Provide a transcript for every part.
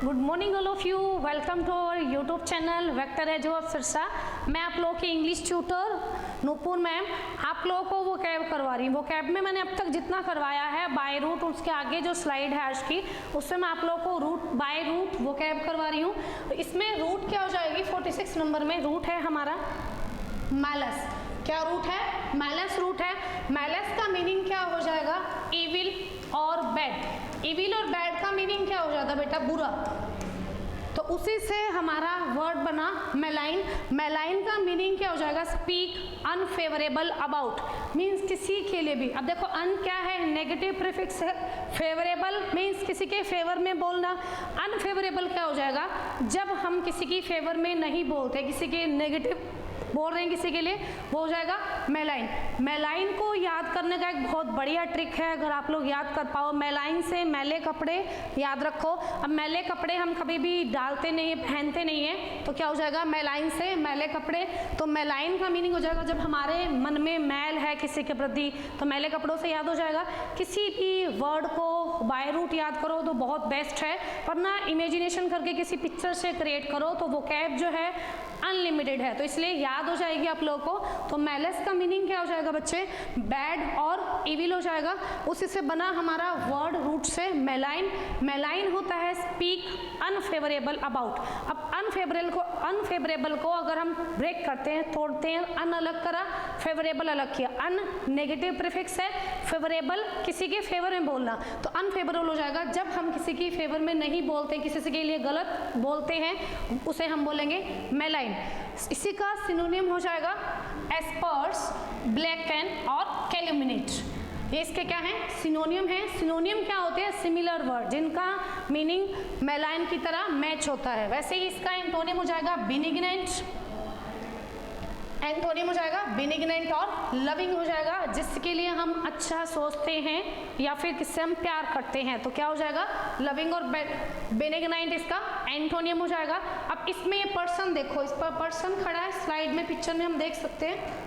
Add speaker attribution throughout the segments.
Speaker 1: Good morning all of you, welcome to our YouTube channel vector edge of Sirsa. मैं आप लोगों की English tutor Nupur ma'am आप लोगों को वो कैब करवा रही हूँ। वो कैब में मैंने अब तक जितना करवाया है बाय रूट, उसके आगे जो स्लाइड है आज की उससे मैं आप लोगों को रूट बाय रूट वो कैब करवा रही हूँ। इसमें रूट क्या हो जाएगी, 46 नंबर में रूट है हमारा मैलस। क्या रूट है? मैलस रूट है। मैलस का मीनिंग क्या हो जाएगा? इविल और बैड। इविल और बैड का मीनिंग क्या हो जाता है बेटा? बुरा। तो उसी से हमारा वर्ड बना मेलाइन। मेलाइन का मीनिंग क्या हो जाएगा? स्पीक अनफेवरेबल अबाउट, मीन्स किसी के लिए भी। अब देखो अन क्या है? नेगेटिव प्रीफिक्स है। फेवरेबल मीन्स किसी के फेवर में बोलना। अनफेवरेबल क्या हो जाएगा? जब हम किसी की फेवर में नहीं बोलते, किसी के नेगेटिव बोल रहे हैं किसी के लिए, वो हो जाएगा मेलाइन। मेलाइन को याद करने का एक बहुत बढ़िया ट्रिक है, अगर आप लोग याद कर पाओ। मेलाइन से मैले कपड़े याद रखो। अब मैले कपड़े हम कभी भी डालते नहीं है, पहनते नहीं है, तो क्या हो जाएगा? मेलाइन से मैले कपड़े। तो मेलाइन का मीनिंग हो जाएगा जब हमारे मन में मैल है किसी के प्रति, तो मैले कपड़ों से याद हो जाएगा। किसी भी वर्ड को बाय रूट याद करो तो बहुत बेस्ट है, वरना इमेजिनेशन करके किसी पिक्चर से क्रिएट करो तो वो कैब जो है अनलिमिटेड है, तो इसलिए याद हो जाएगी आप लोगों को। तो मैलस का मीनिंग क्या हो जाएगा बच्चे? बैड और इविल हो जाएगा। उसी से बना हमारा वर्ड रूट से मेलाइन। मेलाइन होता है स्पीक अनफेवरेबल अबाउट। अब अनफेवरेबल को अगर हम ब्रेक करते हैं, तोड़ते हैं, अन अलग करा, फेवरेबल अलग किया। अन नेगेटिव प्रीफिक्स है, फेवरेबल किसी के फेवर में बोलना, तो अनफेवरेबल हो जाएगा जब हम किसी की फेवर में नहीं बोलते, किसी के लिए गलत बोलते हैं, उसे हम बोलेंगे मेलाइन। इसी का सिनोनिम हो जाएगा एस्पर्स, ब्लैकन और कैल्यूमिनेट। ये इसके क्या है? सिनोनिम है। सिनोनिम क्या होते हैं? सिमिलर वर्ड जिनका मीनिंग मेलाइन की तरह मैच होता है। वैसे ही इसका एंटोनिम हो जाएगा बेनिग्नेंट। एंटोनिम हो जाएगा बेनिग्नेंट और लविंग हो जाएगा, जिसके लिए हम अच्छा सोचते हैं या फिर किससे हम प्यार करते हैं, तो क्या हो जाएगा? लविंग और बेनिग्नेंट इसका एंटोनिम हो जाएगा। अब इसमें ये पर्सन देखो, इस पर पर्सन खड़ा है स्लाइड में, पिक्चर में हम देख सकते हैं।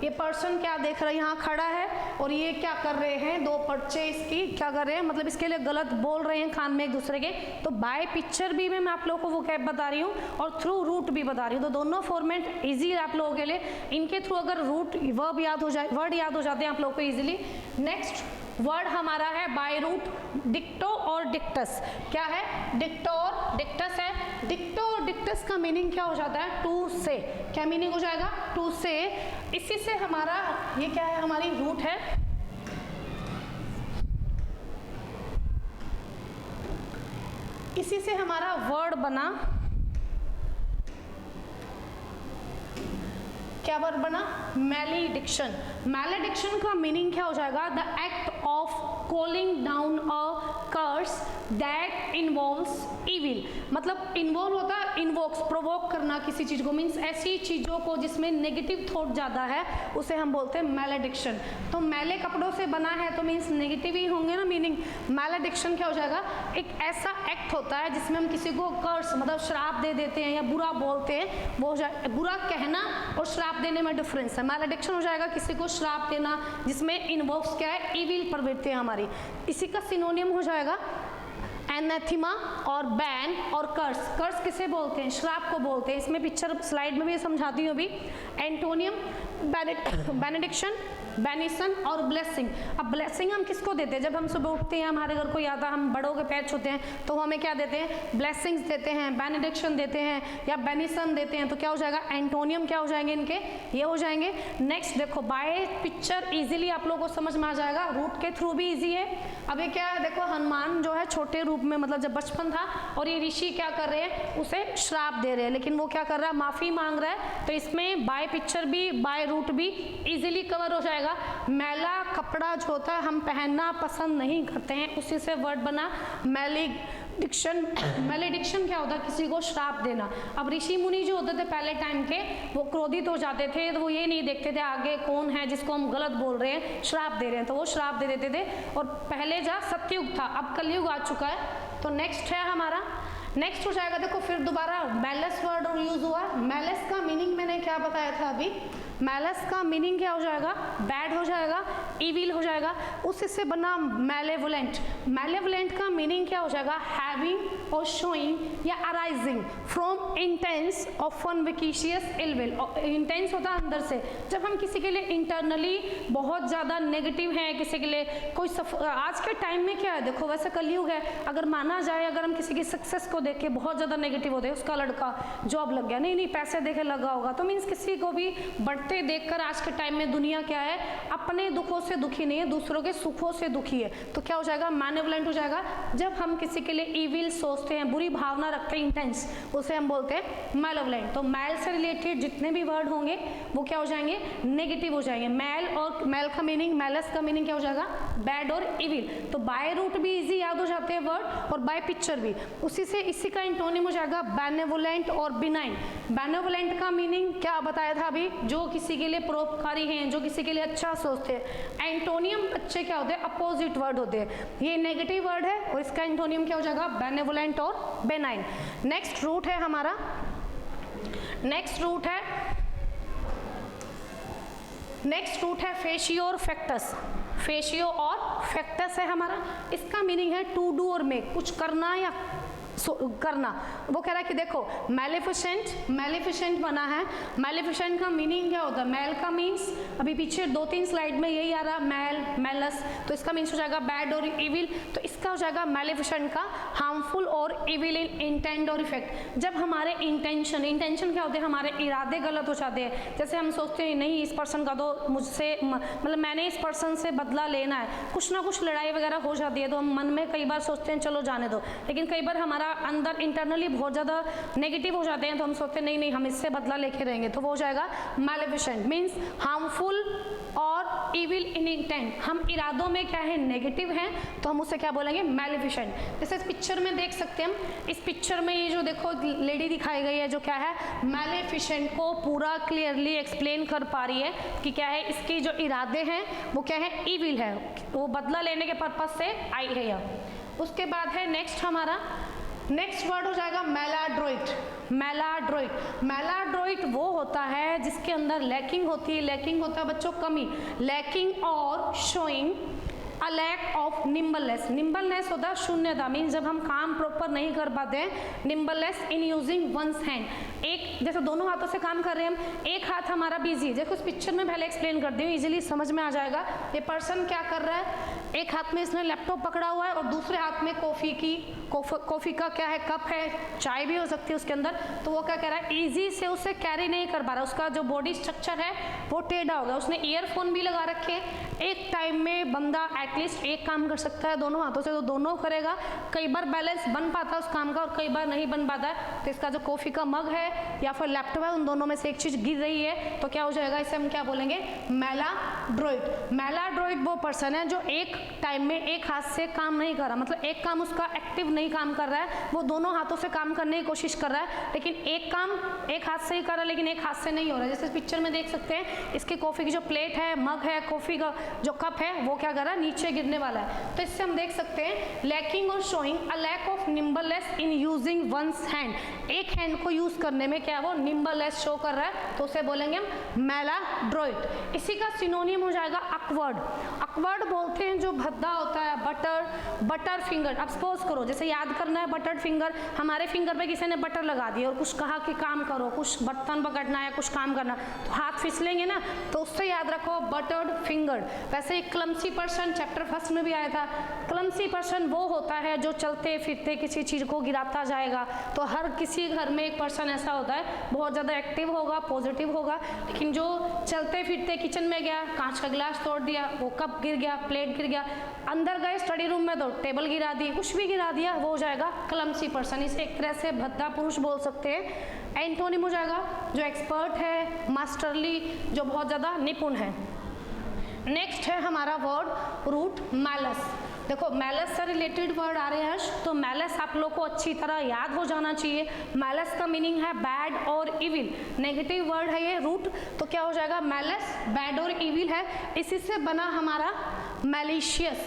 Speaker 1: ये पर्सन क्या देख रहा है? यहाँ खड़ा है और ये क्या कर रहे हैं? दो पर्चे इसकी क्या कर रहे हैं, मतलब इसके लिए गलत बोल रहे हैं कान में एक दूसरे के। तो बाय पिक्चर भी मैं आप लोगों को वो कैब बता रही हूँ और थ्रू रूट भी बता रही हूँ, तो दोनों फॉर्मेट इजी है आप लोगों के लिए। इनके थ्रू अगर रूट वर्ड याद हो जाते हैं आप लोगों को इजीली। नेक्स्ट वर्ड हमारा है बाय रूट डिक्टो और डिक्टस। क्या है? डिक्टो और डिक्टस है। डिक्टो और डिक्टस का मीनिंग क्या हो जाता है? टू से। क्या मीनिंग हो जाएगा? टू से। इसी से हमारा ये क्या है? हमारी रूट है। इसी से हमारा वर्ड बना, क्या वर्ड बना? मैलेडिक्शन। मैलेडिक्शन का मीनिंग क्या हो जाएगा? The act of calling down a curse that involves evil. मतलब इन्वॉल्व होता है इन्वोक्स, प्रोवोक करना किसी चीज को, मीन्स ऐसी चीजों को जिसमें नेगेटिव थॉट ज्यादा है उसे हम बोलते हैं मैलेडिक्शन। तो मैले कपड़ों से बना है तो मीन्स नेगेटिव ही होंगे ना मीनिंग। मैलेडिक्शन क्या हो जाएगा? एक ऐसा एक्ट होता है जिसमें हम किसी को कर्स मतलब श्राप दे देते हैं या बुरा बोलते हैं, वो हो जाए। बुरा कहना और श्राप देने में डिफरेंस है। मैलेडिक्शन हो जाएगा किसी को श्राप देना जिसमें इन्वोक्स क्या है? इविल प्रवृत्ति है हमारी। इसी का सिनोनियम हो जाएगा एनाथेमा और बैन और कर्स। कर्स किसे बोलते हैं? श्राप को बोलते हैं। इसमें पिक्चर स्लाइड में भी समझाती हूँ अभी। एंटोनियम बेनेडिक्शन, बेनिसन और ब्लेसिंग। अब ब्लेसिंग हम किसको देते हैं? जब हम सुबह उठते हैं, हमारे घर कोई आता है, हम बड़ों के पैर छूते हैं तो हमें क्या देते हैं? ब्लेसिंग्स देते हैं, बेनेडिक्शन देते हैं या बेनिसन देते हैं। तो क्या हो जाएगा? एंटोनियम क्या हो जाएंगे इनके? ये हो जाएंगे। नेक्स्ट देखो, बाय पिक्चर इजीली आप लोगों को समझ में आ जाएगा, रूट के थ्रू भी इजी है। अब ये क्या है? देखो हनुमान जो है छोटे रूप में, मतलब जब बचपन था, और ये ऋषि क्या कर रहे हैं? उसे श्राप दे रहे हैं, लेकिन वो क्या कर रहा है? माफी मांग रहा है। तो इसमें बाय पिक्चर भी बाय रूट भी इजीली कवर हो जाएगा। मैला कपड़ा जो होता है हम पहनना पसंद नहीं करते हैं, उसी से वर्ड बना मैलेडिक्शन। मैलेडिक्शन क्या होता है? किसी को श्राप देना। अब ऋषि मुनि जो होते थे पहले टाइम के, वो क्रोधित हो जाते थे, तो वो ये नहीं देखते थे आगे कौन है जिसको हम गलत बोल रहे हैं, श्राप दे रहे हैं, तो वो श्राप दे देते थे। और पहले जा सत्ययुग था, अब कलयुग आ चुका है। तो नेक्स्ट है हमारा नेक्स्ट हो जाएगा, देखो फिर दोबारा मैलस वर्ड यूज हुआ। मैलस का मीनिंग मैंने क्या बताया था अभी, मैलस का मीनिंग क्या हो जाएगा, बैड हो जाएगा, इविल हो जाएगा। उससे बना मैलेवोलेंट। मैलेवोलेंट का मीनिंग क्या हो जाएगा, हैविंग और शोइंग या arising from intense often vicious ill will. Intense होता है अंदर से, जब हम किसी के लिए इंटरनली बहुत ज़्यादा नेगेटिव हैं, किसी के लिए कोई आज के टाइम में क्या है, देखो वैसे कलयुग है, अगर माना जाए अगर हम किसी की सक्सेस को देख के बहुत ज़्यादा नेगेटिव होते हैं, उसका लड़का जॉब लग गया, नहीं पैसे देखे लगा होगा, तो मीन्स किसी को भी बढ़ते देखकर आज के टाइम में दुनिया क्या है, अपने दुखों से दुखी नहीं है, दूसरों के सुखों से दुखी है। तो क्या हो जाएगा, मैलेवोलेंट हो जाएगा। जब हम किसी के लिए इविल सोचते हैं, बुरी भावना रखते हैं, इंटेंस, उसे हम बोलते हैं मैलेवोलेंट। तो मैल से रिलेटेड जितने भी वर्ड होंगे वो क्या हो जाएंगे, नेगेटिव हो जाएंगे। मैल और मैल का मीनिंग, मैलस का मीनिंग क्या हो जाएगा, बैड और इविल। तो बाय रूट भी इजी याद हो जाते हैं वर्ड, और बाय पिक्चर भी। उसी से इसी का एंटोनिम हो जाएगा बेनेवोलेंट और बिनाइन। बेनेवोलेंट का मीनिंग क्या बताया था अभी, जो किसी के लिए परोपकारी हैं, जो किसी के लिए अच्छा सोचते हैं। एंटोनियम अच्छे क्या होते हैं, अपोजिट वर्ड होते हैं। ये नेगेटिव वर्ड है और इसका एंटोनियम क्या हो जाएगा, बेनेवोलेंट और बेनाइन। नेक्स्ट रूट है हमारा, नेक्स्ट रूट है फेशियो और फैक्टस। फेशियो और फैक्टस है हमारा, इसका मीनिंग है टू डू और मेक, कुछ करना या करना। वो कह रहा है कि देखो मैलेफिसेंट, मैलेफिसेंट बना है। मैलेफिसेंट का मीनिंग क्या होता है, मैल का मीन्स अभी पीछे 2-3 स्लाइड में यही आ रहा, मैल, मैलस, तो इसका मीन्स हो जाएगा बैड और इविल। तो इसका हो जाएगा मैलेफिसेंट का हार्मफुल और इविल इन इंटेंट और इफेक्ट। जब हमारे इंटेंशन क्या होते हैं, हमारे इरादे गलत हो जाते हैं। जैसे हम सोचते हैं नहीं इस पर्सन का तो मुझसे मतलब मैंने इस पर्सन से बदला लेना है, कुछ ना कुछ लड़ाई वगैरह हो जाती है, तो हम मन में कई बार सोचते हैं चलो जाने दो, लेकिन कई बार हमारा अंदर इंटरनली बहुत ज़्यादा नेगेटिव हो जाते हैं, तो हम सोचते हैं नहीं हम इससे बदला लेके रहेंगे, तो वो हो जाएगा मैलेफिसेंट। मीन्स हार्मफुल और इविल इन इंटेंट, हम इरादों में क्या है, नेगेटिव हैं, तो हम उसे क्या बोलेंगे, मैलेफिसेंट। जैसे इस पिक्चर में देख सकते हैं हम, इस पिक्चर में ये जो देखो लेडी दिखाई गई है, जो क्या है, मैलेफिसेंट को पूरा क्लियरली एक्सप्लेन कर पा रही है कि क्या है, इसकी जो इरादे हैं वो क्या है, इविल है, वो बदला लेने के पर्पज से आई है यह। उसके बाद है नेक्स्ट हमारा, नेक्स्ट वर्ड हो जाएगा मैलाड्रोइट। मैलाड्रोइट, मैलाड्रोइट वो होता है जिसके अंदर लैकिंग होती है। लैकिंग होता है बच्चों कमी, लैकिंग और showing a lack of nimbleness. Nimbleness होता है शून्यता, मीन्स जब हम काम प्रॉपर नहीं कर पाते हैं। Nimbleness in using one's hand, एक जैसे दोनों हाथों से काम कर रहे हैं हम, एक हाथ हमारा बिजी। देखो इस पिक्चर में पहले एक्सप्लेन कर दी हूँ, इजीली समझ में आ जाएगा। ये पर्सन क्या कर रहा है, एक हाथ में इसने लैपटॉप पकड़ा हुआ है और दूसरे हाथ में कॉफ़ी का क्या है, कप है, चाय भी हो सकती है उसके अंदर। तो वो क्या कह रहा है, ईजी से उसे कैरी नहीं कर पा रहा, उसका जो बॉडी स्ट्रक्चर है वो टेढ़ा हो गया। उसने ईयरफोन भी लगा रखे हैं। एक टाइम में बंदा एटलीस्ट एक काम कर सकता है दोनों हाथों से, तो दोनों करेगा। कई बार बैलेंस बन पाता है उस काम का और कई बार नहीं बन पाता है। तो इसका जो कॉफ़ी का मग है या फिर लैपटॉप है, उन दोनों में से एक चीज़ गिर रही है, तो क्या हो जाएगा, इसे हम क्या बोलेंगे, मैलाड्रोइट। मैलाड्रोइट वो पर्सन है जो एक टाइम में एक हाथ से काम नहीं कर रहा, मतलब एक काम उसका एक्टिव नहीं काम कर रहा है, वो दोनों हाथों से काम करने की कोशिश कर रहा है, लेकिन एक काम एक हाथ से ही कर रहा है लेकिन एक हाथ से नहीं हो रहा है। जैसे पिक्चर में देख सकते हैं, इसके कॉफ़ी की जो प्लेट है, मग है, कॉफ़ी का जो कप है, वो क्या कर रहा है, नीचे गिरने वाला है। तो इससे हम देख सकते हैं लैकिंग और showing a lack of nimbleness in using one's hand, एक हैंड को यूज करने में क्या वो निम्बलनेस शो कर रहा है, तो उसे बोलेंगे हम मैलाड्रोइट। इसी का सिनोनिम हो जाएगा अकवर्ड। अकवर्ड बोलते हैं जो भद्दा होता है, बटर फिंगर। अब सपोज करो जैसे याद करना है बटर फिंगर, हमारे फिंगर पे किसी ने बटर लगा दिया और कुछ कहा कि काम करो, कुछ बर्तन पकड़ना है, कुछ काम करना, तो हाथ फिसलेंगे ना, तो उससे याद रखो बटर्ड फिंगर। वैसे एक क्लमसी पर्सन चैप्टर फर्स्ट में भी आया था। क्लमसी पर्सन वो होता है जो चलते फिरते किसी चीज़ को गिराता जाएगा। तो हर किसी घर में एक पर्सन ऐसा होता है, बहुत ज़्यादा एक्टिव होगा, पॉजिटिव होगा, लेकिन जो चलते फिरते किचन में गया, कांच का गिलास तोड़ दिया, वो कप गिर गया, प्लेट गिर गया, अंदर गए स्टडी रूम में तो टेबल गिरा दी, कुछ भी गिरा दिया, वो हो जाएगा क्लमसी पर्सन। इसे एक तरह से भद्दा पुरुष बोल सकते हैं। एंटोनिम हो जाएगा जो एक्सपर्ट है, मास्टरली, जो बहुत ज़्यादा निपुण है। नेक्स्ट है हमारा वर्ड रूट मैलस। देखो मैलस से रिलेटेड वर्ड आ रहे हैं, तो मैलस आप लोग को अच्छी तरह याद हो जाना चाहिए। मैलस का मीनिंग है बैड और इविल, नेगेटिव वर्ड है ये रूट, तो क्या हो जाएगा मैलस, बैड और इविल है। इसी से बना हमारा मैलिशियस,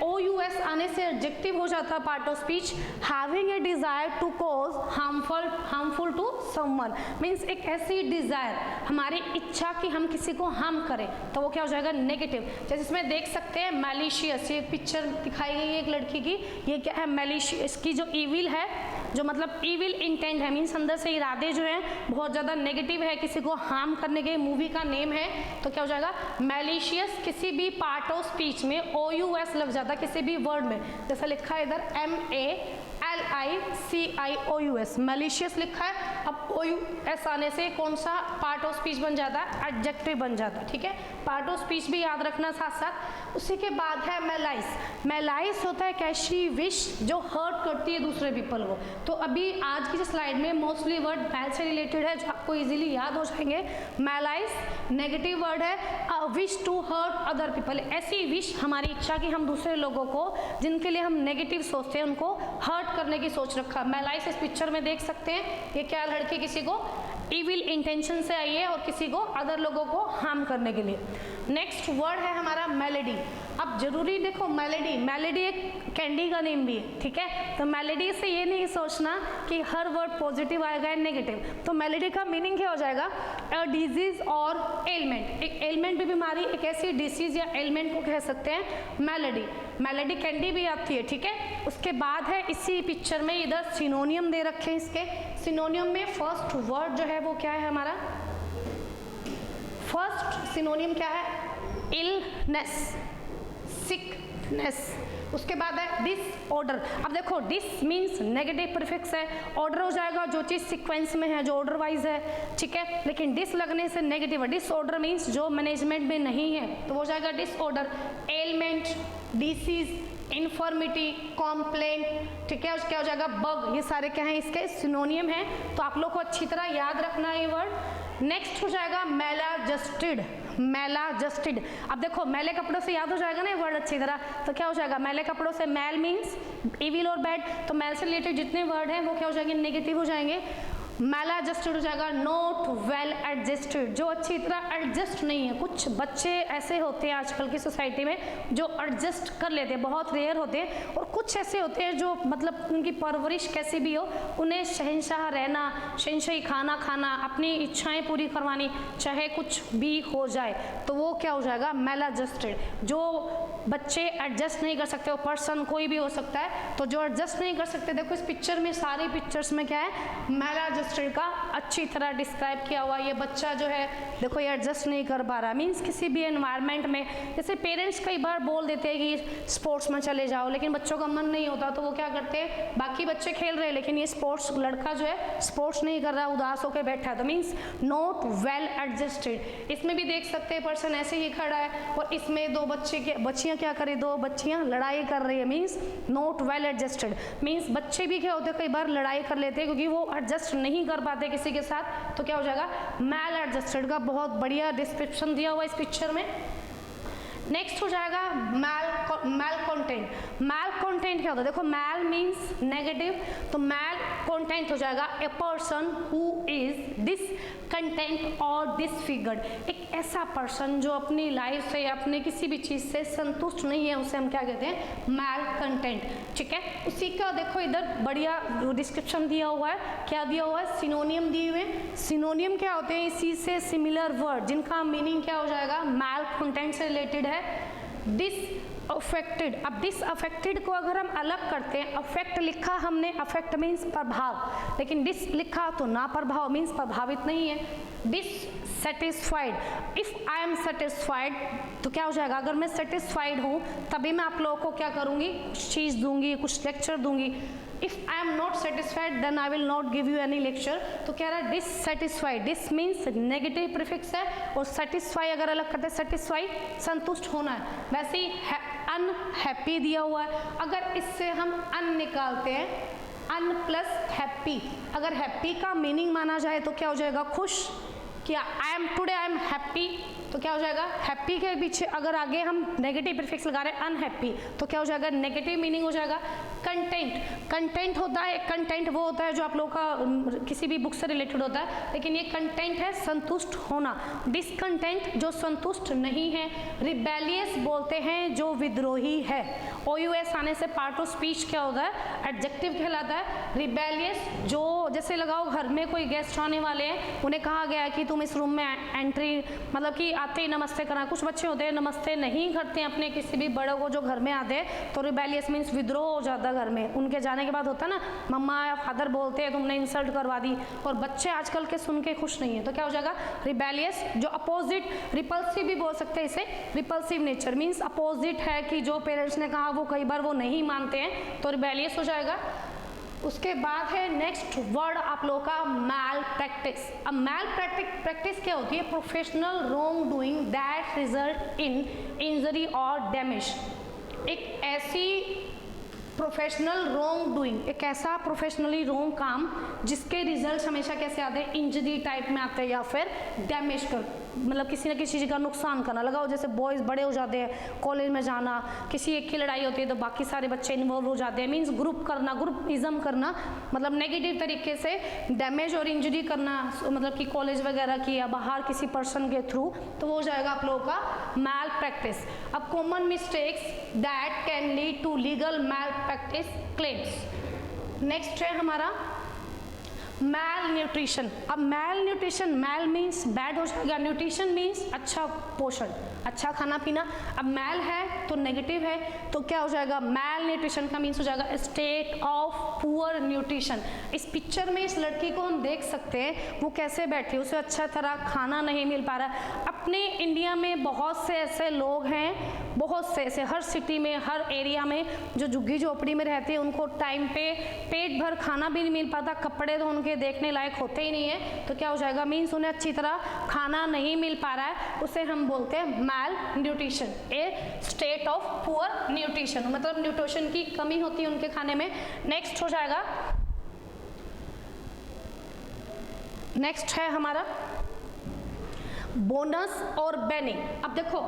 Speaker 1: OUS आने से एडजेक्टिव हो जाता है part of speech. Having a desire to cause harmful to someone, means एक ऐसी डिजायर, हमारी इच्छा कि हम किसी को हार्म करें, तो वो क्या हो जाएगा नेगेटिव। जैसे इसमें देख सकते हैं मैलिशियस, ये पिक्चर दिखाई गई है एक लड़की की, ये क्या है मैलिशियस की जो ईविल है, जो मतलब ईविल इंटेंट है, मीन्स अंदर से इरादे जो हैं बहुत ज़्यादा नेगेटिव है, किसी को हार्म करने के, मूवी का नेम है, तो क्या हो जाएगा मैलिशियस। किसी भी पार्ट ऑफ स्पीच में OUS लग जाता है, किसी भी वर्ड में, जैसा लिखा है इधर MALICIOUS, मैलिशियस लिखा है। अब OUS आने से कौन सा पार्ट ऑफ स्पीच बन जाता है, एडजेक्टिव बन जाता है, ठीक है। पार्ट ऑफ स्पीच भी याद रखना साथ साथ। उसी के बाद है मैलाइस। मैलाइस होता है कैसी विश जो हर्ट करती है दूसरे पीपल को। तो अभी आज की जो स्लाइड में मोस्टली वर्ड मैल से रिलेटेड है, जो आपको इजीली याद हो जाएंगे। मैलाइस नेगेटिव वर्ड है, a wish to hurt other people, ऐसी विश, हमारी इच्छा कि हम दूसरे लोगों को जिनके लिए हम नेगेटिव सोचते हैं उनको हर्ट करने की सोच रखा। मैलाइस इस पिक्चर में देख सकते हैं, ये क्या लड़की किसी को इविल इंटेंशन से आई है और किसी को अदर लोगों को हार्म करने के लिए। नेक्स्ट वर्ड है हमारा मेलेडी। अब जरूरी देखो मेलेडी एक कैंडी का नेम भी है, ठीक है। तो मेलेडी से ये नहीं सोचना कि हर वर्ड पॉजिटिव आएगा या नेगेटिव। तो मेलेडी का मीनिंग क्या हो जाएगा, अ डिजीज और एलिमेंट, एक एलिमेंट भी बीमारी, एक ऐसी डिसीज या एलिमेंट को कह सकते हैं मेलेडी कैंडी भी आती है, ठीक है। उसके बाद है इसी पिक्चर में इधर सिनोनियम दे रखे हैं। इसके सिनोनियम में फर्स्ट वर्ड जो है वो क्या है हमारा, फर्स्ट सिनोनियम क्या है, इलनेस, सिकनेस। उसके बाद है डिसऑर्डर। अब देखो डिस मीन्स नेगेटिव प्रीफिक्स है, ऑर्डर हो जाएगा जो चीज़ सीक्वेंस में है, जो ऑर्डर वाइज है, ठीक है। लेकिन डिस लगने से नेगेटिव है, डिसऑर्डर मीन्स जो मैनेजमेंट में नहीं है, तो वो जाएगा disorder. Element, disease, infirmity, compliant, ठीक है। क्या हो जाएगा बग, ये सारे क्या हैं इसके सिनोनियम हैं, तो आप लोग को अच्छी तरह याद रखना है ये वर्ड। नेक्स्ट हो जाएगा मैलाजस्टेड। अब देखो मैले कपड़ों से याद हो जाएगा ना ये वर्ड अच्छी तरह, तो क्या हो जाएगा मैले कपड़ों से, मैल मीन्स इविल और बैड, तो मैल से रिलेटेड जितने वर्ड हैं वो क्या हो जाएंगे, नेगेटिव हो जाएंगे। मैलाजस्टेड हो जाएगा नॉट वेल एडजस्टेड, जो अच्छी तरह एडजस्ट नहीं है। कुछ बच्चे ऐसे होते हैं आजकल की सोसाइटी में जो एडजस्ट कर लेते हैं, बहुत रेयर होते हैं, और कुछ ऐसे होते हैं जो मतलब उनकी परवरिश कैसी भी हो, उन्हें शहंशाह रहना, शहंशाही खाना खाना, अपनी इच्छाएं पूरी करवानी, चाहे कुछ भी हो जाए, तो वो क्या हो जाएगा मैलाजस्टेड। जो बच्चे एडजस्ट नहीं कर सकते, वो पर्सन कोई भी हो सकता है, तो जो एडजस्ट नहीं कर सकते, देखो इस पिक्चर में, सारी पिक्चर्स में क्या है मैलाजस्टेड का अच्छी तरह डिस्क्राइब किया हुआ। ये बच्चा जो है देखो ये एडजस्ट नहीं कर पा रहा, मीन्स किसी भी एनवायरनमेंट में, जैसे पेरेंट्स कई बार बोल देते हैं कि स्पोर्ट्स में चले जाओ, लेकिन बच्चों का मन नहीं होता, तो वो क्या करते हैं, बाकी बच्चे खेल रहे हैं लेकिन ये स्पोर्ट्स लड़का जो है स्पोर्ट्स नहीं कर रहा, उदास होकर बैठा है, तो मीन्स नॉट वेल एडजस्टेड। इसमें भी देख सकते हैं पर्सन ऐसे ही खड़ा है, और इसमें दो बच्चियां क्या करें, दो बच्चियां लड़ाई कर रही है, means not well adjusted. Means बच्चे भी क्या होते हैं, कई बार लड़ाई कर लेते हैं क्योंकि वो एडजस्ट नहीं कर पाते किसी के साथ, तो क्या हो जाएगा मैल एडजस्टेड का बहुत बढ़िया डिस्क्रिप्शन दिया हुआ इस पिक्चर में। नेक्स्ट हो जाएगा मैल कंटेंट क्या होता है, देखो मैल मीन्स नेगेटिव, तो मैल कंटेंट हो जाएगा a person who is discontent और डिसफिगर्ड, एक ऐसा पर्सन जो अपनी लाइफ से या अपने किसी भी चीज़ से संतुष्ट नहीं है, उसे हम क्या कहते हैं मैल कंटेंट, ठीक है। उसी का देखो इधर बढ़िया डिस्क्रिप्शन दिया हुआ है, क्या दिया हुआ है, सिनोनियम दिए हुए। सिनोनियम क्या होते हैं, इसी से सिमिलर वर्ड जिनका मीनिंग क्या हो जाएगा मैल कंटेंट से रिलेटेड है, डिसअफेक्टेड। अब डिसअफेक्टेड को अगर हम अलग करते हैं, अफेक्ट लिखा हमने, अफेक्ट मीन्स प्रभाव, लेकिन डिस लिखा तो ना प्रभाव मीन्स प्रभावित नहीं है। Dissatisfied, if I am satisfied तो क्या हो जाएगा, अगर मैं सेटिस्फाइड हूँ तभी मैं आप लोगों को क्या करूँगी, कुछ चीज़ दूंगी, कुछ लेक्चर दूंगी। If I am not satisfied then I will not give you any lecture, तो कह रहा है dissatisfied, dis means negative prefix है, और सेटिस्फाई अगर अलग करते हैं, सेटिस्फाई संतुष्ट होना है, वैसे ही अनहैप्पी दिया हुआ है। अगर इससे हम अन निकालते हैं, अन प्लस हैप्पी, अगर हैप्पी का मीनिंग माना जाए तो क्या हो जाएगा खुश, कि आई एम हैप्पी, तो क्या हो जाएगा, हैप्पी के पीछे अगर आगे हम नेगेटिव प्रीफिक्स लगा रहे हैं अनहैप्पी, तो क्या हो जाएगा, नेगेटिव मीनिंग हो जाएगा। कंटेंट, कंटेंट होता है, कंटेंट वो होता है जो आप लोग का किसी भी बुक से रिलेटेड होता है, लेकिन ये कंटेंट है संतुष्ट होना। डिसकंटेंट जो संतुष्ट नहीं है। रिबेलियस बोलते हैं जो विद्रोही है। OUS आने से पार्ट ऑफ स्पीच क्या होता है, एडजेक्टिव कहलाता है। रिबेलियस जो जैसे लगाओ घर में कोई गेस्ट आने वाले हैं, उन्हें कहा गया है कि तुम इस रूम में एंट्री मतलब कि आते ही नमस्ते करना। कुछ बच्चे होते हैं नमस्ते नहीं करते हैं अपने किसी भी बड़ों को जो घर में आते हैं, तो रिबेलियस मीन्स विद्रोह हो जाता है घर में। उनके जाने के बाद होता है ना, मम्मा या फादर बोलते हैं तुमने इंसल्ट करवा दी, और बच्चे आजकल के सुन के खुश नहीं है, तो क्या हो जाएगा, रिबेलियस। जो अपोजिट, रिपल्सिव भी बोल सकते हैं इसे, रिपल्सिव नेचर मीन्स अपोजिट है कि जो पेरेंट्स ने कहा वो कई बार वो नहीं मानते हैं, तो रिबेलियस हो जाएगा। उसके बाद है नेक्स्ट वर्ड आप लोगों का मैल प्रैक्टिस। अब मैल प्रैक्टिस क्या होती है, professional wrong doing that result in injury और डैमेज। एक ऐसी प्रोफेशनल रॉन्ग डूइंग, एक ऐसा प्रोफेशनली रॉन्ग काम जिसके रिजल्ट हमेशा कैसे आते हैं, इंजरी टाइप में आते हैं या फिर डैमेज कर, मतलब किसी न किसी चीज़ का नुकसान करना। लगाओ जैसे बॉयज़ बड़े हो जाते हैं, कॉलेज में जाना, किसी एक की लड़ाई होती है तो बाकी सारे बच्चे इन्वॉल्व हो जाते हैं, मीन्स ग्रुप करना, ग्रुपिज्म करना, मतलब नेगेटिव तरीके से डैमेज और इंजरी करना, मतलब कि कॉलेज वगैरह की या बाहर किसी पर्सन के थ्रू, तो वो हो जाएगा आप लोगों का मैल प्रैक्टिस। अब common mistakes that can lead to legal malpractice claims. Next है हमारा मैल न्यूट्रिशन। अब malnutrition, mal means bad हो जाएगा, न्यूट्रिशन मीन्स अच्छा पोषण, अच्छा खाना पीना। अब मैल है तो नेगेटिव है, तो क्या हो जाएगा, मैल न्यूट्रिशन का मीन्स हो जाएगा स्टेट ऑफ पुअर न्यूट्रिशन। इस पिक्चर में इस लड़की को हम देख सकते हैं वो कैसे बैठी, उसे अच्छा तरह खाना नहीं मिल पा रहा। अपने इंडिया में बहुत से ऐसे लोग हैं, बहुत से ऐसे, हर सिटी में, हर एरिया में जो झुग्गी झोपड़ी में रहते हैं, उनको टाइम पे पेट भर खाना भी नहीं मिल पाता, कपड़े तो उनके देखने लायक होते ही नहीं है, तो क्या हो जाएगा, मीन्स उन्हें अच्छी तरह खाना नहीं मिल पा रहा है, उसे हम बोलते हैं malnutrition, a state of poor nutrition, मतलब न्यूट्रिशन की कमी होती है उनके खाने में। नेक्स्ट हो जाएगा, नेक्स्ट है हमारा बोनस और बेनी। अब देखो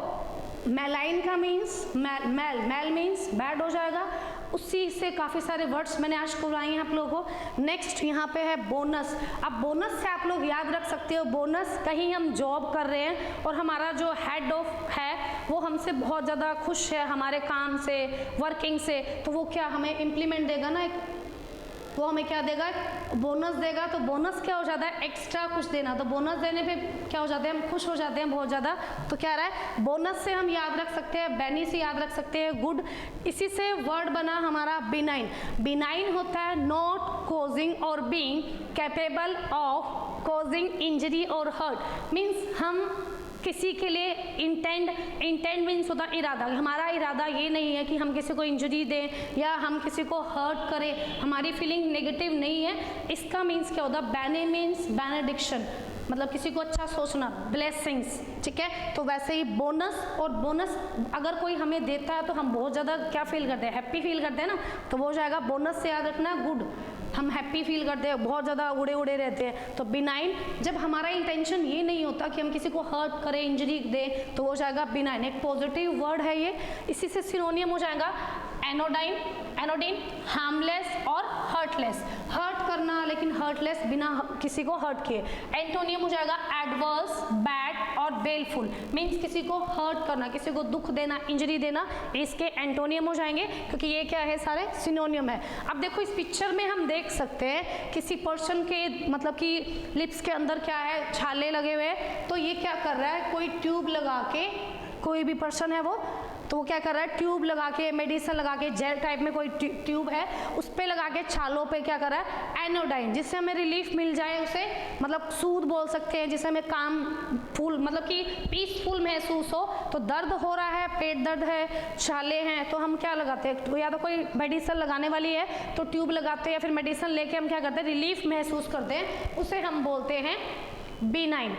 Speaker 1: मैलाइन का मीन्स मैल मीन्स बैड हो जाएगा, उसी से काफ़ी सारे वर्ड्स मैंने आज करवाए हैं आप लोगों को। नेक्स्ट यहाँ पे है बोनस। अब बोनस से आप लोग याद रख सकते हो, बोनस कहीं हम जॉब कर रहे हैं और हमारा जो हेड ऑफ है वो हमसे बहुत ज़्यादा खुश है हमारे काम से, वर्किंग से, तो वो क्या हमें इम्प्लीमेंट देगा ना, वो हमें क्या देगा, बोनस देगा। तो बोनस क्या हो जाता है, एक्स्ट्रा कुछ देना, तो बोनस देने पे क्या हो जाते हैं, हम खुश हो जाते हैं बहुत ज़्यादा। तो क्या रहा है, बोनस से हम याद रख सकते हैं, बेनी से याद रख सकते हैं, गुड। इसी से वर्ड बना हमारा बिनाइन। बिनाइन होता है नॉट कॉजिंग और being capable of causing injury और हर्ट, मीन्स हम किसी के लिए इंटेंड मीन्स होता है इरादा, हमारा इरादा ये नहीं है कि हम किसी को इंजरी दें या हम किसी को हर्ट करें, हमारी फीलिंग नेगेटिव नहीं है। इसका मीन्स क्या होता है, बैने मीन्स बेनेडिक्शन, मतलब किसी को अच्छा सोचना, ब्लेसिंग्स, ठीक है। तो वैसे ही बोनस, और बोनस अगर कोई हमें देता है तो हम बहुत ज़्यादा क्या फील करते हैं, हैप्पी फील करते हैं ना, तो वो हो जाएगा बोनस से याद रखना गुड, हम हैप्पी फील करते हैं, बहुत ज़्यादा उड़े उड़े रहते हैं। तो बिनाइन, जब हमारा इंटेंशन ये नहीं होता कि हम किसी को हर्ट करें, इंजरी दें, तो वो हो जाएगा बिनाइन, एक पॉजिटिव वर्ड है ये। इसी से सिनोनियम हो जाएगा एनोडाइन, एनोडिन, हार्मलेस और हर्टलेस, हर्ट करना लेकिन हर्टलेस, बिना किसी को हर्ट किए। एंटोनियम हो जाएगा एडवर्स, बैड और बेलफुल, मीन्स किसी को हर्ट करना, किसी को दुख देना, इंजरी देना, इसके एंटोनियम हो जाएंगे, क्योंकि ये क्या है, सारे सिनोनियम है। अब देखो इस पिक्चर में हम देख सकते हैं किसी पर्सन के मतलब कि लिप्स के अंदर क्या है, छाले लगे हुए हैं, तो ये क्या कर रहा है, कोई ट्यूब लगा के, कोई भी पर्सन है वो, तो वो क्या कर रहा है, ट्यूब लगा के, मेडिसिन लगा के, जेल टाइप में कोई ट्यूब है, उस पे लगा के छालों पे क्या कर रहा है, एनोडाइन, जिससे हमें रिलीफ मिल जाए, उसे मतलब सूद बोल सकते हैं, जिससे हमें काम फुल मतलब कि पीसफुल महसूस हो। तो दर्द हो रहा है, पेट दर्द है, छाले हैं, तो हम क्या लगाते हैं, तो या तो कोई मेडिसिन लगाने वाली है तो ट्यूब लगाते हैं, या फिर मेडिसिन लेके हम क्या करते हैं, रिलीफ महसूस करते हैं, उसे हम बोलते हैं बिनाइन।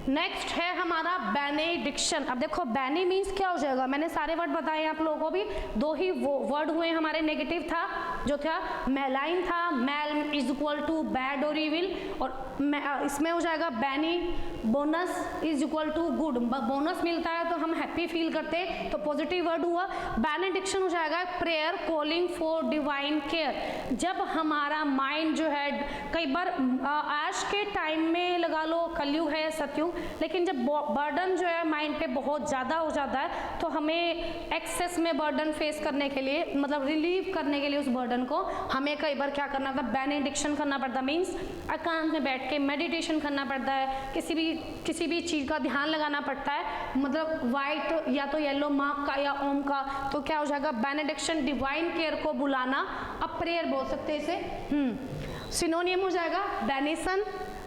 Speaker 1: नेक्स्ट है हमारा बेनेडिक्शन। अब देखो बेनी मीन्स क्या हो जाएगा, मैंने सारे वर्ड बताए आप लोगों को भी, दो ही वो वर्ड हुए हमारे, नेगेटिव था जो था मैलाइन था, mal is equal to bad और इविल, और इसमें हो जाएगा bene, bonus is equal to good, bonus मिलता है तो हम हैप्पी फील करते हैं, तो पॉजिटिव वर्ड हुआ। बेनेडिक्शन हो जाएगा prayer calling for divine care. जब हमारा माइंड जो है, कई बार आज के टाइम में लगा लो कलयुग है सतयुग, लेकिन जब बर्डन जो है माइंड पे बहुत ज़्यादा हो जाता है तो हमें एक्सेस में बर्डन फेस करने के लिए, मतलब रिलीव करने के लिए उस बर्डन को हमें कई बार क्या करना पड़ता है, बेनेडिक्शन करना पड़ता है। मीन्स एकांत में बैठ के मेडिटेशन करना पड़ता है, किसी भी चीज़ का ध्यान लगाना पड़ता है, मतलब वाइट या तो येलो मार्क का या ओम का, तो क्या हो जाएगा बेनेडिक्शन, डिवाइन केयर को बुलाना। अब प्रेयर बोल सकते हैं इसे। सिनोनियम हो जाएगा बेनिसन,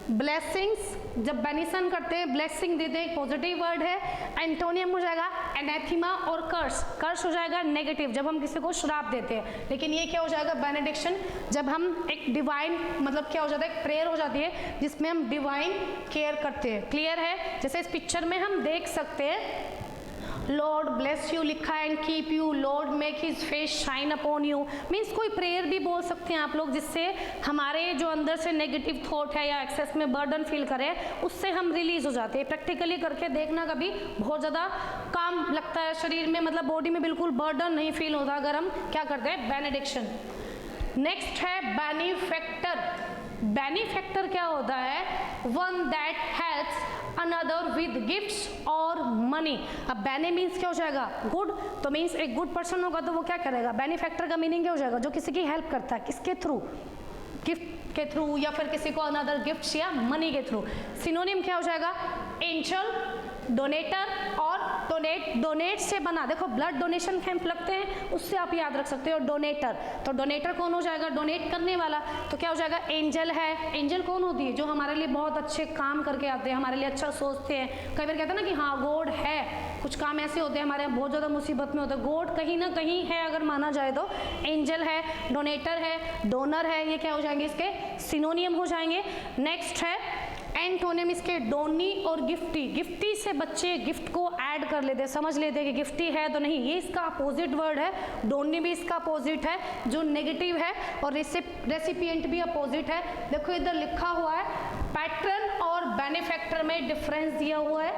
Speaker 1: ब्लेसिंग्स, जब बेनिसन करते हैं ब्लेसिंग देते हैं, पॉजिटिव वर्ड है। एंटोनियम हो जाएगा एनाथेमा और कर्स, कर्स हो जाएगा नेगेटिव, जब हम किसी को श्राप देते हैं, लेकिन ये क्या हो जाएगा बेनेडिक्शन, जब हम एक डिवाइन, मतलब क्या हो जाता है, एक प्रेयर हो जाती है जिसमें हम डिवाइन केयर करते हैं। क्लियर है? जैसे इस पिक्चर में हम देख सकते हैं लॉर्ड ब्लेस यू लिखा है and keep you, Lord make his face shine upon you. Means कोई प्रेयर भी बोल सकते हैं आप लोग, जिससे हमारे जो अंदर से नेगेटिव थॉट है या एक्सेस में बर्डन फील करें, उससे हम रिलीज हो जाते हैं। प्रैक्टिकली करके देखना, कभी बहुत ज़्यादा काम लगता है शरीर में, मतलब बॉडी में बिल्कुल बर्डन नहीं फील होता अगर हम क्या करते हैं, बेनेडिक्शन। नेक्स्ट है बेनिफैक्टर। बेनिफैक्टर क्या होता है, one that helps another with gifts और मनी। अब बेने मीन्स क्या हो जाएगा, गुड, तो मीन्स एक गुड पर्सन होगा तो वो क्या करेगा, बेनिफैक्टर का मीनिंग क्या हो जाएगा, जो किसी की हेल्प करता है, किसके थ्रू, गिफ्ट के थ्रू या फिर किसी को अनदर गिफ्ट्स या मनी के थ्रू। सिनोनिम क्या हो जाएगा, एंजल, डोनेटर और डोनेट से बना, देखो ब्लड डोनेशन कैंप लगते हैं, उससे आप याद रख सकते हो डोनेटर, तो डोनेटर कौन हो जाएगा, डोनेट करने वाला, तो क्या हो जाएगा, एंजल है। एंजल कौन होती है, जो हमारे लिए बहुत अच्छे काम करके आते हैं, हमारे लिए अच्छा सोचते हैं। कई बार कहते हैं ना कि हाँ गॉड है, कुछ काम ऐसे होते हैं हमारे बहुत ज़्यादा मुसीबत में होते हैं, गॉड कहीं ना कहीं है अगर माना जाए तो। एंजल है, डोनेटर है, डोनर है, ये क्या हो जाएंगे, इसके सिनोनियम हो जाएंगे। नेक्स्ट है एंटोनिम इसके डोनी और गिफ्टी। गिफ्टी से बच्चे गिफ्ट को ऐड कर लेते हैं, समझ लेते हैं कि गिफ्टी है तो नहीं, ये इसका अपोजिट वर्ड है। डोनी भी इसका अपोजिट है जो नेगेटिव है, और रेसिपिएंट भी अपोजिट है। देखो इधर लिखा हुआ है पैटर्न और बेनिफैक्टर में डिफरेंस दिया हुआ है,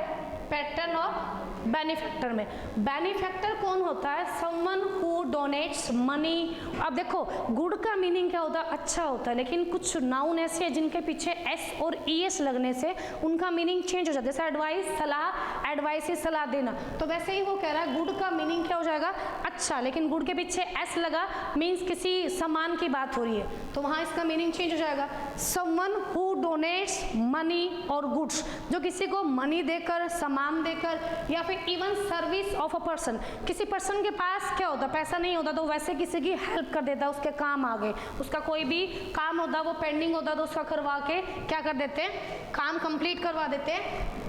Speaker 1: पैटर्न और बेनिफैक्टर में। बेनिफैक्टर कौन होता है, समवन हु डोनेट्स मनी। अब देखो गुड का मीनिंग क्या होता है, अच्छा होता है, लेकिन कुछ नाउन ऐसे हैं जिनके पीछे एस और ईएस लगने से उनका मीनिंग चेंज हो जाता है। जैसे एडवाइस, सलाह, एडवाइस ही सलाह देना, तो वैसे ही वो कह रहा है गुड का मीनिंग क्या हो जाएगा, अच्छा, लेकिन गुड के पीछे एस लगा मीन्स किसी सामान की बात हो रही है, तो वहाँ इसका मीनिंग चेंज हो जाएगा। समवन हु डोनेट्स मनी और गुड्स, जो किसी को मनी देकर, सामान देकर, या फिर even service of a person, किसी पर्सन के पास क्या होता, पैसा नहीं होता तो वैसे किसी की हेल्प कर देता, उसके काम आ गए, उसका कोई भी काम होता वो पेंडिंग होता तो उसका करवा के क्या कर देते हैं, काम कंप्लीट करवा देते हैं।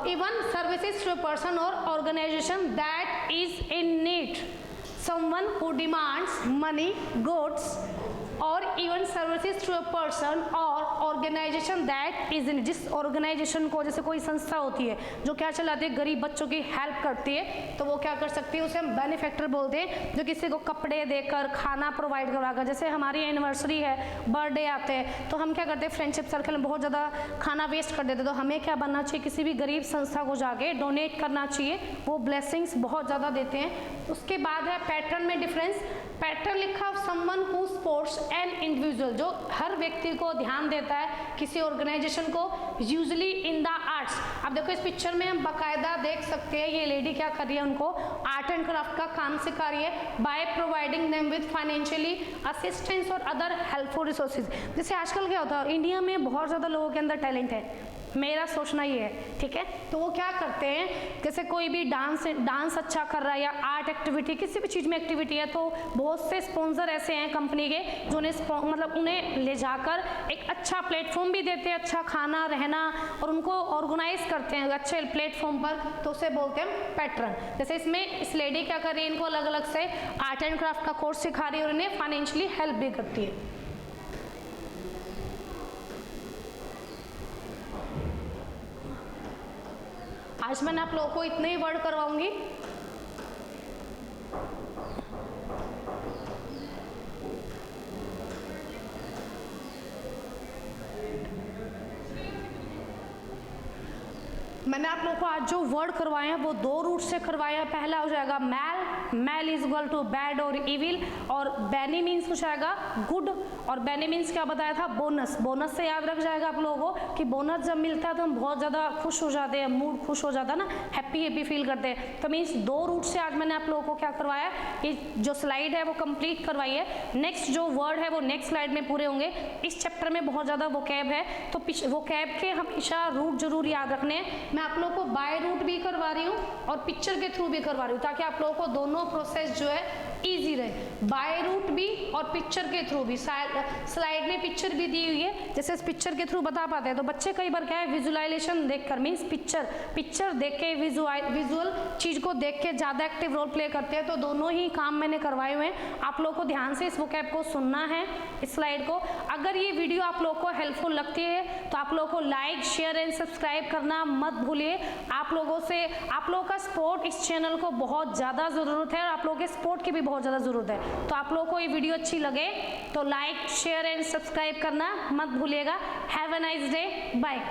Speaker 1: Even services to a person और organization that is in need, someone who demands money, goods और even services to a person और ऑर्गेनाइजेशन दैट इज इन, जिस ऑर्गेनाइजेशन को, जैसे कोई संस्था होती है जो क्या चलाती है, गरीब बच्चों की हेल्प करती है, तो वो क्या कर सकती है, उसे हम बेनिफैक्टर बोलते हैं। जो किसी को कपड़े देकर, खाना प्रोवाइड करवाकर, जैसे हमारी एनिवर्सरी है, बर्थडे आते हैं, तो हम क्या करते हैं, फ्रेंडशिप सर्कल में बहुत ज़्यादा खाना वेस्ट कर देते हैं, तो हमें क्या बनना चाहिए, किसी भी गरीब संस्था को जाके डोनेट करना चाहिए, वो ब्लेसिंग्स बहुत ज़्यादा देते हैं। उसके बाद है पैटर्न में डिफरेंस। पैटर्न लिखा someone who supports an individual, जो हर व्यक्ति को ध्यान देता है, किसी ऑर्गेनाइजेशन को, यूजुअली इन द आर्ट्स। अब देखो इस पिक्चर में हम बाकायदा देख सकते हैं ये लेडी क्या कर रही है, उनको आर्ट एंड क्राफ्ट का काम सिखा रही है by providing them with financially assistance और अदर हेल्पफुल रिसोर्सेज। जैसे आजकल क्या होता है, इंडिया में बहुत ज़्यादा लोगों के अंदर टैलेंट है, मेरा सोचना ये है, ठीक है, तो वो क्या करते हैं, जैसे कोई भी डांस अच्छा कर रहा है या आर्ट एक्टिविटी, किसी भी चीज़ में एक्टिविटी है, तो बहुत से स्पॉन्सर ऐसे हैं कंपनी के जो उन्हें ले जाकर एक अच्छा प्लेटफॉर्म भी देते हैं, अच्छा खाना रहना, और उनको ऑर्गेनाइज करते हैं अच्छे प्लेटफॉर्म पर, तो उसे बोलते हैं पैटर्न। जैसे इसमें इस लेडी क्या कर रही है, इनको अलग अलग से आर्ट एंड क्राफ्ट का कोर्स सिखा रही है और इन्हें फाइनेंशियली हेल्प भी करती है। आज मैंने आप लोगों को इतने ही वर्ड करवाऊंगी। मैंने आप लोगों को आज जो वर्ड करवाए हैं वो 2 रूट से करवाए हैं। पहला हो जाएगा मैल, मैल इज इक्वल टू बैड और इविल, और बैनी मीन्स हो जाएगा गुड, और बैनी मीन्स क्या बताया था, बोनस। बोनस से याद रख जाएगा आप लोगों को कि बोनस जब मिलता है तो हम बहुत ज़्यादा खुश हो जाते हैं, मूड खुश हो जाता है ना, हैप्पी हैप्पी फील करते हैं। तो मीन्स 2 रूट से आज मैंने आप लोगों को क्या करवाया है, कि जो स्लाइड है वो कंप्लीट करवाई है। नेक्स्ट जो वर्ड है वो नेक्स्ट स्लाइड में पूरे होंगे। इस चैप्टर में बहुत ज़्यादा वोकैब है, तो वोकैब के हमेशा रूट जरूर याद रखने हैं। मैं आप लोगों को बाय रूट भी करवा रही हूँ और पिक्चर के थ्रू भी करवा रही हूँ, ताकि आप लोगों को दोनों प्रोसेस जो है ईजी रहे। बाय रूट भी और पिक्चर के थ्रू भी। स्लाइड में पिक्चर भी दी हुई है, जैसे इस पिक्चर के थ्रू बता पाते हैं। तो बच्चे कई बार क्या है, विजुअलाइजेशन देखकर, मीन्स पिक्चर देख के, विजुअल चीज को देख के ज़्यादा एक्टिव रोल प्ले करते हैं। तो दोनों ही काम मैंने करवाए हुए हैं। आप लोगों को ध्यान से इस वोकैब को सुनना है, इस स्लाइड को। अगर ये वीडियो आप लोगों को हेल्पफुल लगती है तो आप लोगों को लाइक, शेयर एंड सब्सक्राइब करना मत भूलिए। आप लोगों का सपोर्ट इस चैनल को बहुत ज़्यादा ज़रूरत है, और आप लोगों के सपोर्ट की भी बहुत ज़्यादा ज़रूरत है। तो आप लोगों को ये वीडियो अच्छी लगे तो लाइक, शेयर एंड सब्सक्राइब करना मत भूलिएगा। Have a nice day, bye.